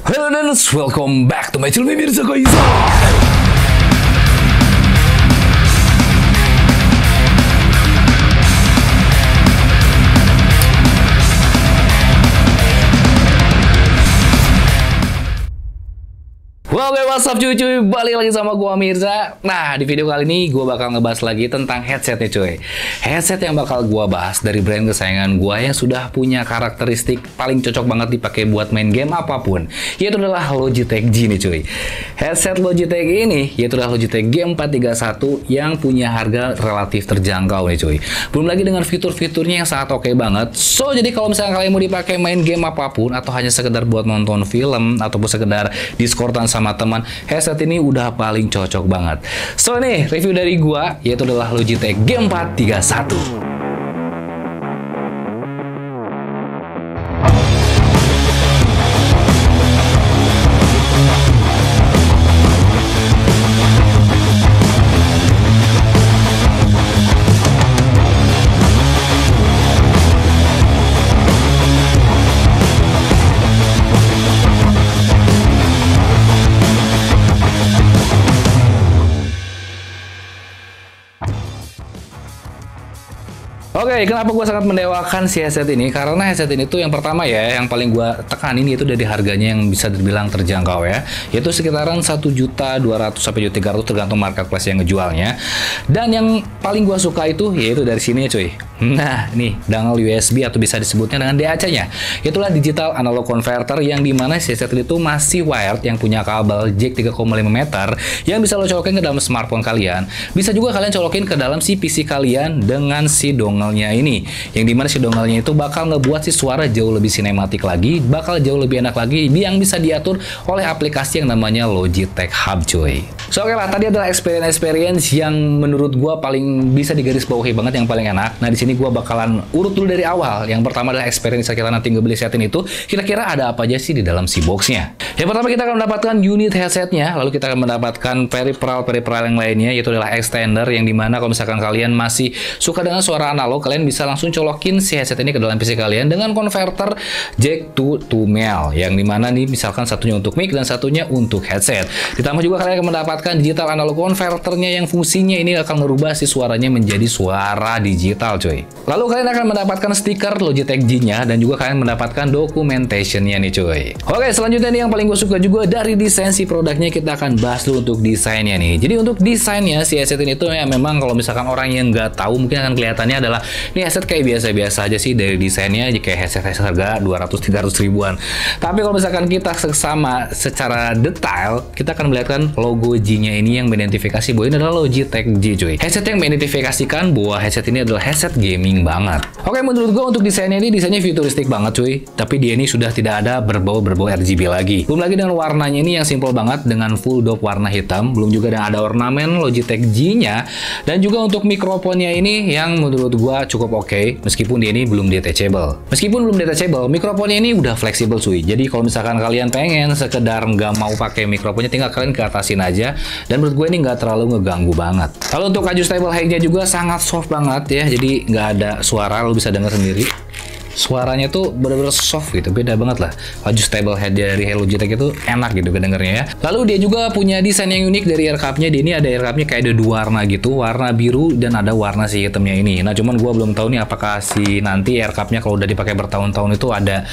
Halo dan welcome back to my channel Mirza Koisa. Oke, what's up cuy, balik lagi sama gua Mirza. Nah, di video kali ini gua bakal ngebahas lagi tentang headset nih cuy. Headset yang bakal gua bahas dari brand kesayangan gua yang sudah punya karakteristik paling cocok banget dipakai buat main game apapun, yaitu adalah Logitech G nih cuy. Headset Logitech ini yaitu adalah Logitech G431 yang punya harga relatif terjangkau nih cuy. Belum lagi dengan fitur-fiturnya yang sangat oke banget. So, jadi kalau misalnya kalian mau dipakai main game apapun atau hanya sekedar buat nonton film ataupun sekedar Discordan sama teman, headset ini udah paling cocok banget. So nih, review dari gua yaitu adalah Logitech G431. Oke, kenapa gue sangat mendewakan si headset ini? Karena headset ini tuh yang pertama ya, yang paling gue tekanin itu dari harganya yang bisa dibilang terjangkau ya, yaitu sekitaran 1.200.000 sampai 1.300.000 tergantung marketplace yang ngejualnya. Dan yang paling gue suka itu yaitu dari sini cuy. Nah, nih dongle USB atau bisa disebutnya dengan DAC-nya. Itulah digital analog converter yang dimana si headset itu masih wired yang punya kabel jack 3,5 meter yang bisa lo colokin ke dalam smartphone kalian. Bisa juga kalian colokin ke dalam si PC kalian dengan si dongle-nya ini. Yang dimana si dongle-nya itu bakal ngebuat si suara jauh lebih sinematik lagi, bakal jauh lebih enak lagi, yang bisa diatur oleh aplikasi yang namanya Logitech Hub cuy. So oke lah, tadi adalah experience yang menurut gua paling bisa digarisbawahi banget, yang paling enak. Nah di sini gua bakalan urut dulu dari awal. Yang pertama adalah experience kita nanti ngebeli headset itu. Kira-kira ada apa aja sih di dalam si boxnya? Yang pertama kita akan mendapatkan unit headsetnya, lalu kita akan mendapatkan peripheral yang lainnya, yaitu adalah extender yang dimana kalau misalkan kalian masih suka dengan suara analog, kalian bisa langsung colokin si headset ini ke dalam PC kalian dengan konverter jack to male, yang dimana nih misalkan satunya untuk mic dan satunya untuk headset. Ditambah juga kalian akan mendapatkan digital analog converternya yang fungsinya ini akan merubah si suaranya menjadi suara digital cuy. Lalu kalian akan mendapatkan stiker Logitech G-nya dan juga kalian mendapatkan documentation-nya nih cuy. Oke, selanjutnya nih yang paling gue suka juga dari desain si produknya, kita akan bahas dulu untuk desainnya nih. Jadi untuk desainnya si headset ini tuh ya memang kalau misalkan orang yang nggak tahu mungkin akan kelihatannya adalah ini headset kayak biasa-biasa aja sih dari desainnya, kayak headset harga 200-300 ribuan. Tapi kalau misalkan kita seksama secara detail, kita akan melihatkan logo G-nya ini yang mengidentifikasi bahwa ini adalah Logitech G cuy. Headset yang mengidentifikasikan bahwa headset ini adalah headset gaming banget. Oke, menurut gue untuk desainnya ini desainnya futuristik banget cuy. Tapi dia ini sudah tidak ada berbau RGB lagi. Belum lagi dengan warnanya ini yang simple banget dengan full dop warna hitam. Belum juga ada ornamen Logitech G-nya. Dan juga untuk mikrofonnya ini yang menurut gue cukup oke, meskipun dia ini belum detachable. Meskipun belum detachable, mikrofonnya ini udah fleksibel cuy. Jadi kalau misalkan kalian pengen sekedar nggak mau pakai mikrofonnya, tinggal kalian keatasin aja. Dan menurut gue ini nggak terlalu ngeganggu banget. Kalau untuk adjustable height-nya juga sangat soft banget ya. Jadi nggak ada suara, lo bisa dengar sendiri. Suaranya tuh bener-bener soft gitu, beda banget lah. Adjustable head dari Logitech itu enak gitu kedengernya ya. Lalu dia juga punya desain yang unik dari air cup-nya. Dia ini ada air cup-nya kayak ada dua warna gitu, warna biru dan ada warna si hitamnya ini. Nah cuman gua belum tahu nih apakah si nanti air cup-nya kalau udah dipakai bertahun-tahun itu ada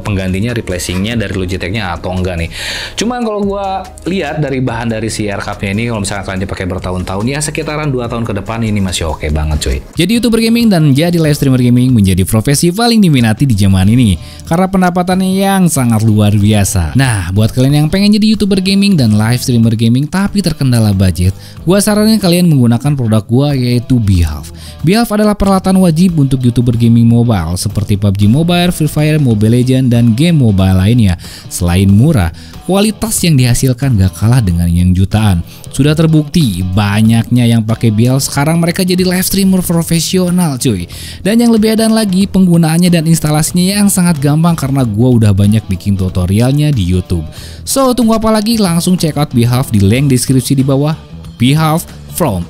penggantinya, replacing-nya dari Logitech-nya atau enggak nih. Cuman kalau gua lihat dari bahan dari si air cup-nya ini, kalau misalnya kalian dipakai bertahun-tahun ya sekitaran 2 tahun ke depan ini masih oke banget cuy. Jadi YouTuber gaming dan jadi live streamer gaming menjadi profesi paling diminati di zaman ini karena pendapatannya yang sangat luar biasa. Nah, buat kalian yang pengen jadi YouTuber gaming dan live streamer gaming tapi terkendala budget, gua saranin kalian menggunakan produk gua yaitu Beehive. Beehive adalah peralatan wajib untuk YouTuber gaming mobile seperti PUBG Mobile, Free Fire, Mobile Legends, dan game mobile lainnya. Selain murah, kualitas yang dihasilkan gak kalah dengan yang jutaan. Sudah terbukti banyaknya yang pakai Beehive sekarang mereka jadi live streamer profesional cuy. Dan yang lebih edan lagi, penggunaannya dan instalasinya yang sangat gampang karena gua udah banyak bikin tutorialnya di YouTube. So tunggu apa lagi, langsung check out Beehive di link deskripsi di bawah. Beehive from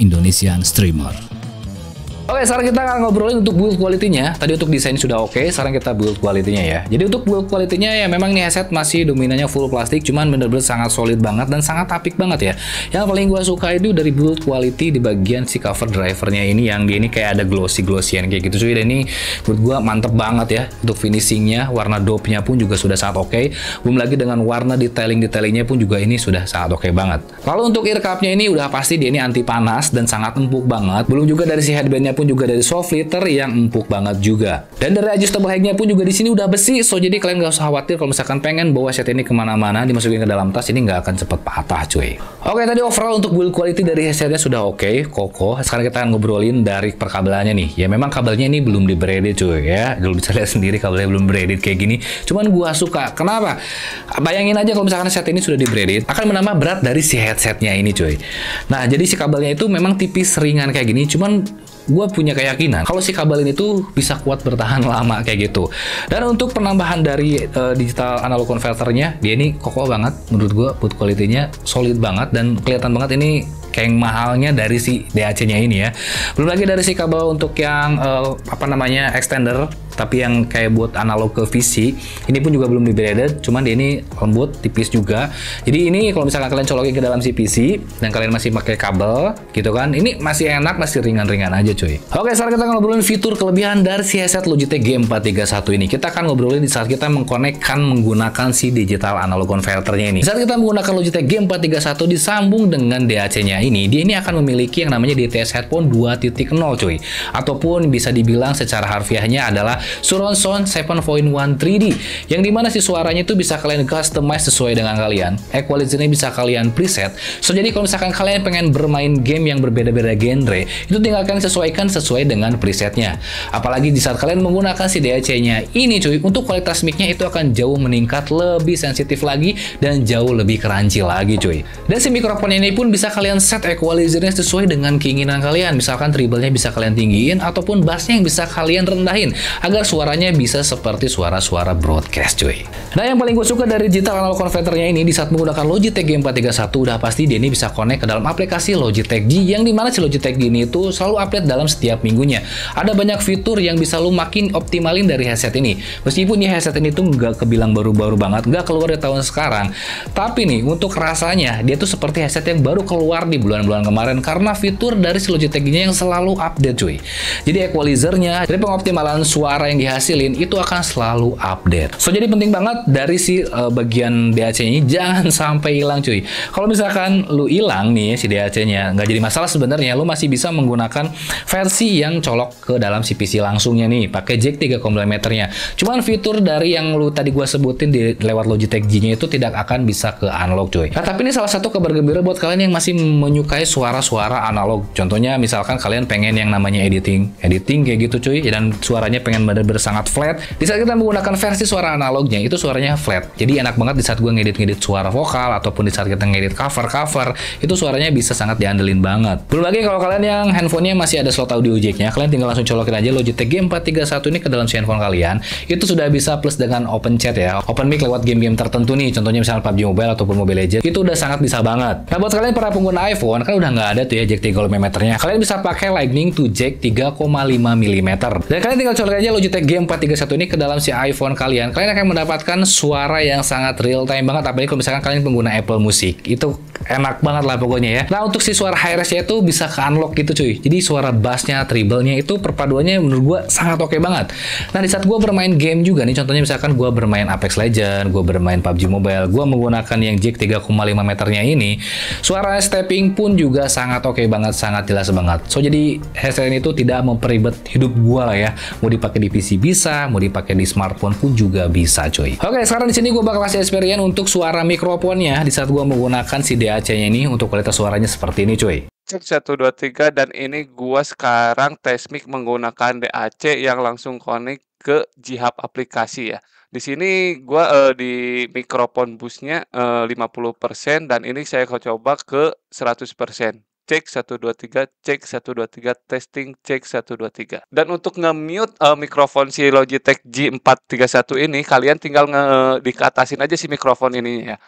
Indonesian streamer. Oke, sekarang kita akan ngobrolin untuk build quality-nya. Tadi untuk desain sudah oke, sekarang kita build quality-nya ya. Jadi untuk build quality-nya ya memang nih headset masih dominannya full plastik, cuman bener-bener sangat solid banget dan sangat apik banget ya. Yang paling gua suka itu dari build quality di bagian si cover drivernya ini, yang dia ini kayak ada glossy-glossyan kayak gitu cuy. Dan ini menurut gua mantep banget ya untuk finishingnya, warna dope-nya pun juga sudah sangat oke. Belum lagi dengan warna detailing-detailingnya pun juga ini sudah sangat oke banget. Lalu untuk ear cup-nya ini udah pasti dia ini anti panas dan sangat empuk banget. Belum juga dari si headband-nya pun juga dari soft filter yang empuk banget juga. Dan dari adjustable height-nya pun juga di sini udah besi, so jadi kalian gak usah khawatir kalau misalkan pengen bawa headset ini kemana-mana, dimasukin ke dalam tas, ini nggak akan cepet patah cuy. Oke, tadi overall untuk build quality dari headsetnya sudah oke, kokoh. Sekarang kita akan ngobrolin dari perkabelannya nih. Ya memang kabelnya ini belum di braided cuy ya, lu bisa lihat sendiri kabelnya belum braided kayak gini. Cuman gua suka, kenapa? Bayangin aja kalau misalkan headset ini sudah di braided, akan menambah berat dari si headsetnya ini cuy. Nah, jadi si kabelnya itu memang tipis ringan kayak gini, cuman gue punya keyakinan kalau si kabel ini tuh bisa kuat bertahan lama kayak gitu. Dan untuk penambahan dari digital analog converternya, dia ini kokoh banget menurut gue, build quality-nya solid banget dan kelihatan banget ini kayak mahalnya dari si DAC-nya ini ya. Belum lagi dari si kabel untuk yang extender, tapi yang kayak buat analog ke VC, ini pun juga belum di braided, cuman dia ini lembut, tipis juga. Jadi ini kalau misalkan kalian colokin ke dalam si PC dan kalian masih pakai kabel gitu kan, ini masih enak, masih ringan-ringan aja cuy. Oke, sekarang kita akan ngobrolin fitur kelebihan dari si headset Logitech G431 ini. Kita akan ngobrolin di saat kita mengkonekkan menggunakan si digital analog converternya ini. Di saat kita menggunakan Logitech G431 disambung dengan DAC-nya ini, dia ini akan memiliki yang namanya DTS Headphone 2.0 cuy. Ataupun bisa dibilang secara harfiahnya adalah Surround Sound 7.1 3D, yang dimana si suaranya itu bisa kalian customize sesuai dengan kalian. Equalizer-nya bisa kalian preset. So jadi kalau misalkan kalian pengen bermain game yang berbeda-beda genre, itu tinggal kalian sesuaikan sesuai dengan presetnya. Apalagi di saat kalian menggunakan si DAC-nya ini cuy, untuk kualitas mic-nya itu akan jauh meningkat, lebih sensitif lagi dan jauh lebih crunchy lagi cuy. Dan si mikrofon ini pun bisa kalian set equalizer-nya sesuai dengan keinginan kalian. Misalkan treble-nya bisa kalian tinggiin ataupun bass-nya yang bisa kalian rendahin agar suaranya bisa seperti suara-suara broadcast cuy. Nah, yang paling gue suka dari digital analog converternya ini, di saat menggunakan Logitech G431 udah pasti dia ini bisa connect ke dalam aplikasi Logitech G, yang dimana si Logitech G ini itu selalu update dalam setiap minggunya. Ada banyak fitur yang bisa lu makin optimalin dari headset ini. Meskipun ya headset ini tuh nggak kebilang baru-baru banget, nggak keluar dari tahun sekarang, tapi nih untuk rasanya dia tuh seperti headset yang baru keluar di bulan-bulan kemarin karena fitur dari si Logitech G-nya yang selalu update cuy. Jadi equalizer-nya, dari pengoptimalan suara yang dihasilin itu akan selalu update. So jadi penting banget dari si bagian DAC-nya ini jangan sampai hilang cuy. Kalau misalkan lu hilang nih si DAC-nya, nggak jadi masalah sebenarnya, lu masih bisa menggunakan versi yang colok ke dalam si PC langsungnya nih, pakai jack 3,5 meternya. Cuman fitur dari yang lu tadi gua sebutin di lewat Logitech G-nya itu tidak akan bisa ke analog cuy. Nah, tapi ini salah satu kabar gembira buat kalian yang masih menyukai suara-suara analog. Contohnya misalkan kalian pengen yang namanya editing kayak gitu cuy, dan suaranya pengen bener-bener sangat flat. Di saat kita menggunakan versi suara analognya itu suaranya flat. Jadi enak banget di saat gua ngedit suara vokal ataupun di saat kita ngedit cover itu suaranya bisa sangat diandelin banget. Belum lagi kalau kalian yang handphonenya masih ada slot audio jack-nya, kalian tinggal langsung colokin aja Logitech G431 ini ke dalam si handphone kalian. Itu sudah bisa plus dengan open chat ya, open mic lewat game-game tertentu nih, contohnya misalnya PUBG Mobile ataupun Mobile Legends. Itu udah sangat bisa banget. Nah, buat kalian para pengguna iPhone kan udah nggak ada tuh ya jack 3,5 meternya. Kalian bisa pakai Lightning to jack 3,5 mm. Dan kalian tinggal colokin aja Logitech G431 ini ke dalam si iPhone kalian. Kalian akan mendapatkan suara yang sangat real time banget, apalagi kalau misalkan kalian pengguna Apple Music. Itu enak banget lah pokoknya ya. Nah, untuk si suara high res-nya itu bisa ke unlock gitu cuy. Jadi suara bass-nya, treble-nya itu perpaduannya menurut gua sangat oke banget. Nah, di saat gua bermain game juga nih, contohnya misalkan gua bermain Apex Legends, gua bermain PUBG Mobile, gua menggunakan yang jack 3,5 meternya ini, suara stepping pun juga sangat oke banget, sangat jelas banget. So jadi headset ini tuh tidak memperibet hidup gua lah ya. Mau dipakai di PC bisa, mau dipakai di smartphone pun juga bisa cuy. Oke, sekarang di sini gua bakal kasih experience untuk suara mikrofonnya di saat gua menggunakan si DAC-nya ini untuk kualitas suaranya seperti ini cuy. Cek 1 2 3 dan ini gua sekarang tes mic menggunakan DAC yang langsung connect ke G-Hub aplikasi ya. Di sini gua di mikrofon boost-nya 50% dan ini saya coba ke 100%. Cek 1 2 3, cek 1 2 3, testing, cek 1 2 3. Dan untuk nge-mute mikrofon si Logitech G431 ini, kalian tinggal dikatasin aja si mikrofon ini ya.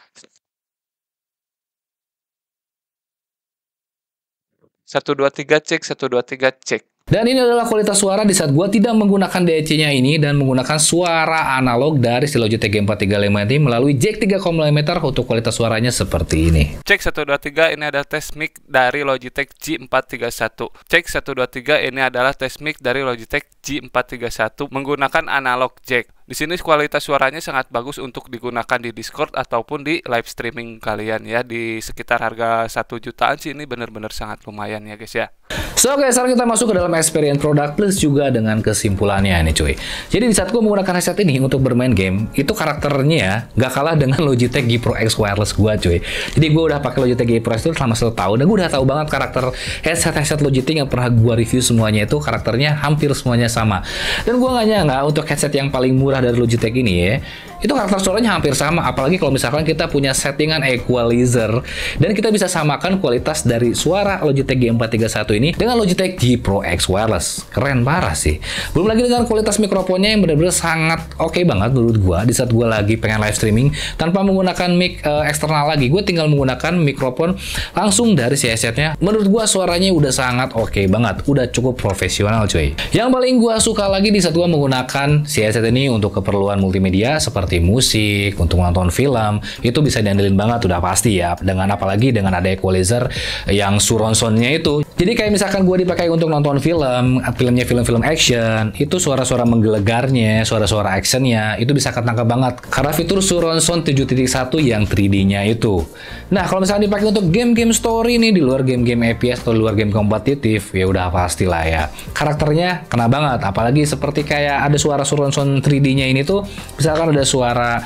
1 2 3 cek, 1 2 3 cek. Dan ini adalah kualitas suara di saat gue tidak menggunakan DAC-nya ini dan menggunakan suara analog dari si Logitech G435 ini melalui jack 3,5 mm untuk kualitas suaranya seperti ini. Cek 123, ini ada tes mic dari Logitech G431. Cek 123, ini adalah tes mic dari Logitech G431 menggunakan analog jack. Di sini kualitas suaranya sangat bagus untuk digunakan di Discord ataupun di live streaming kalian ya. Di sekitar harga 1 jutaan sih ini benar-benar sangat lumayan ya guys ya. So oke, sekarang kita masuk ke dalam experience product plus juga dengan kesimpulannya nih cuy. Jadi di saat gue menggunakan headset ini untuk bermain game, itu karakternya ya gak kalah dengan Logitech G Pro X Wireless gue cuy. Jadi gue udah pakai Logitech G Pro X itu selama 1 tahun dan gue udah tahu banget karakter headset Logitech yang pernah gue review semuanya itu karakternya hampir semuanya sama. Dan gue gak nyangka untuk headset yang paling murah dari Logitech ini ya, itu karakter suaranya hampir sama. Apalagi kalau misalkan kita punya settingan equalizer dan kita bisa samakan kualitas dari suara Logitech G431 ini dengan Logitech G Pro X Wireless. Keren parah sih. Belum lagi dengan kualitas mikrofonnya yang benar-benar sangat oke banget menurut gua di saat gua lagi pengen live streaming tanpa menggunakan mic eksternal lagi. Gue tinggal menggunakan mikrofon langsung dari si headsetnya. Menurut gua suaranya udah sangat oke banget. Udah cukup profesional cuy. Yang paling gua suka lagi di saat gua menggunakan si headset ini untuk keperluan multimedia seperti musik, untuk nonton film, itu bisa diandelin banget udah pasti ya. Dengan apalagi dengan ada equalizer yang surround sound-nya itu. Jadi kayak misalkan gue dipakai untuk nonton filmnya film-film action, itu suara-suara menggelegarnya, suara-suara actionnya, itu bisa ketangkap banget. Karena fitur surround sound 7.1 yang 3D-nya itu. Nah, kalau misalnya dipakai untuk game-game story nih, di luar game-game FPS atau luar game kompetitif, ya udah pastilah ya. Karakternya kena banget, apalagi seperti kayak ada suara surround sound 3D-nya ini tuh, misalkan ada suara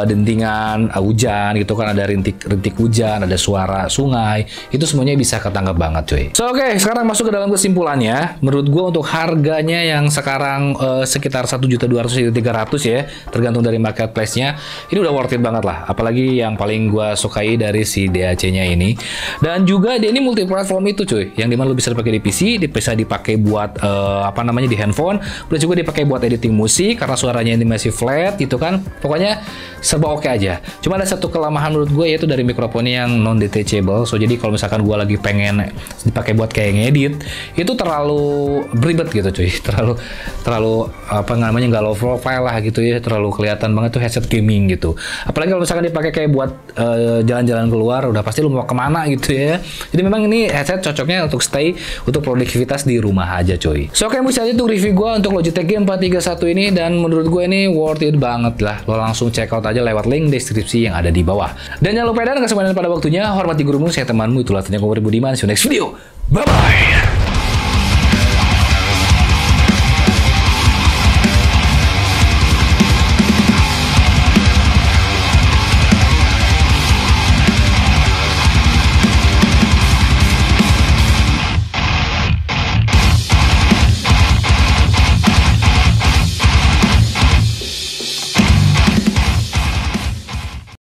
dentingan hujan gitu kan, ada rintik hujan, ada suara sungai, itu semuanya bisa ketangkap banget cuy. So, oke, sekarang masuk ke dalam kesimpulannya. Menurut gue untuk harganya yang sekarang sekitar 1.200.000 300 ya, tergantung dari marketplace-nya, ini udah worth it banget lah. Apalagi yang paling gue sukai dari si DAC-nya ini. Dan juga dia ini multi platform itu cuy, yang dimana lu bisa dipakai di PC, bisa dipakai buat di handphone, bisa juga dipakai buat editing musik karena suaranya ini masih flat gitu kan. Pokoknya serba oke aja. Cuma ada satu kelemahan menurut gue yaitu dari mikrofonnya yang non detachable. So jadi kalau misalkan gue lagi pengen dipakai buat kayak ngedit, itu terlalu beribet gitu cuy, terlalu nggak low profile lah gitu ya, terlalu kelihatan banget tuh headset gaming gitu. Apalagi kalau misalkan dipakai kayak buat jalan-jalan keluar, udah pasti lu mau kemana gitu ya. Jadi memang ini headset cocoknya untuk stay, untuk produktivitas di rumah aja cuy. So oke, mungkin aja tuh review gue untuk Logitech G431 ini, dan menurut gue ini worth it banget lah. Lo langsung check out aja lewat link deskripsi yang ada di bawah. Dan jangan lupa dan kesemuanya pada waktunya, hormati gurumu, saya temanmu, itulah tanya Komori Budiman. See you next video. Bye-bye.